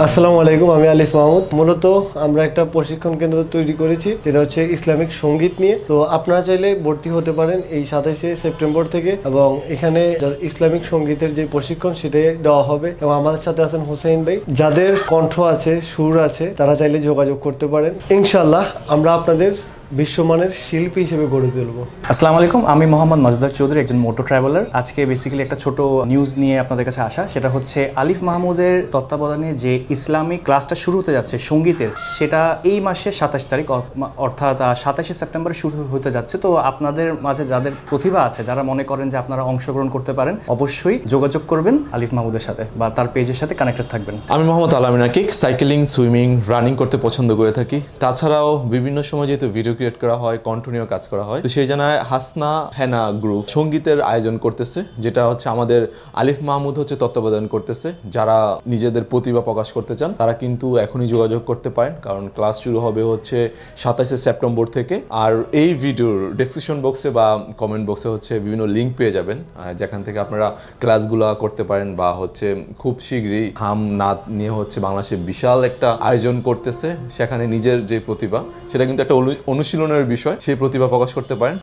আসসালামু আলাইকুম, আমি আলিফ মাহমুদ। মূলত আমরা একটা প্রশিক্ষণ কেন্দ্র তৈরি করেছি, যেটা হচ্ছে ইসলামিক সঙ্গীত নিয়ে। তো আপনারা চাইলে ভর্তি হতে পারেন এই 27শে সেপ্টেম্বর থেকে, এবং এখানে ইসলামিক সঙ্গীতের যে প্রশিক্ষণ সেটাই দেওয়া হবে। এবং আমাদের সাথে আছেন হোসেন ভাই, যাদের কণ্ঠ আছে, সুর আছে, তারা চাইলে যোগাযোগ করতে পারেন। ইনশাল্লাহ আমরা আপনাদের বিশ্বমানের শিল্পী হিসেবে গড়ে তুলব। আসসালামু আলাইকুম, আমি মোহাম্মদ মাজদার চৌধুরী, একজন মোটো ট্রাভেলার। আজকে বেসিক্যালি একটা ছোট নিউজ নিয়ে আপনাদের কাছে আসা। সেটা হচ্ছে আলিফ মাহমুদের তত্ত্বাবধানে যে ইসলামিক ক্লাসটা শুরু হতে যাচ্ছে সঙ্গীতের, সেটা এই মাসের 27 তারিখ অর্থাৎ 27শে সেপ্টেম্বরে শুরু হতে যাচ্ছে। তো আপনাদের মাঝে যাদের প্রতিভা আছে, যারা মনে করেন যে আপনারা অংশগ্রহণ করতে পারেন, অবশ্যই যোগাযোগ করবেন আলিফ মাহমুদের সাথে বা তার পেজের সাথে কানেক্টেড থাকবেন। আমি মোহাম্মদ আলামিন আকিক, সাইকেলিং, সুইমিং, রানিং করতে পছন্দ করে থাকি। তাছাড়াও বিভিন্ন সময় যেহেতু ভিডিও ক্রিয়েট করা হয়, কন্টিনিউ কাজ করা হয়, তো সেই জায়গায় হাসনা হেনা গ্রুপ সঙ্গীতের আয়োজন করতেছে, যেটা হচ্ছে আমাদের আলিফ মাহমুদ হচ্ছে তত্ত্বাবধান করতেছে। যারা নিজেদের প্রতিভা প্রকাশ করতে চান তারা কিন্তু এখনই যোগাযোগ করতে পারেন, কারণ ক্লাস শুরু হবে হচ্ছে 27শে সেপ্টেম্বর থেকে। আর এই ভিডিওর ডেসক্রিপশন বক্সে বা কমেন্ট বক্সে হচ্ছে বিভিন্ন লিঙ্ক পেয়ে যাবেন, যেখান থেকে আপনারা ক্লাসগুলো করতে পারেন। বা হচ্ছে খুব শীঘ্রই হাম নাত নিয়ে হচ্ছে বাংলাদেশে বিশাল একটা আয়োজন করতেছে, সেখানে নিজের যে প্রতিভা সেটা কিন্তু একটা অনুশীলনের বিষয়, সেই প্রতিভা প্রকাশ করতে পারেন।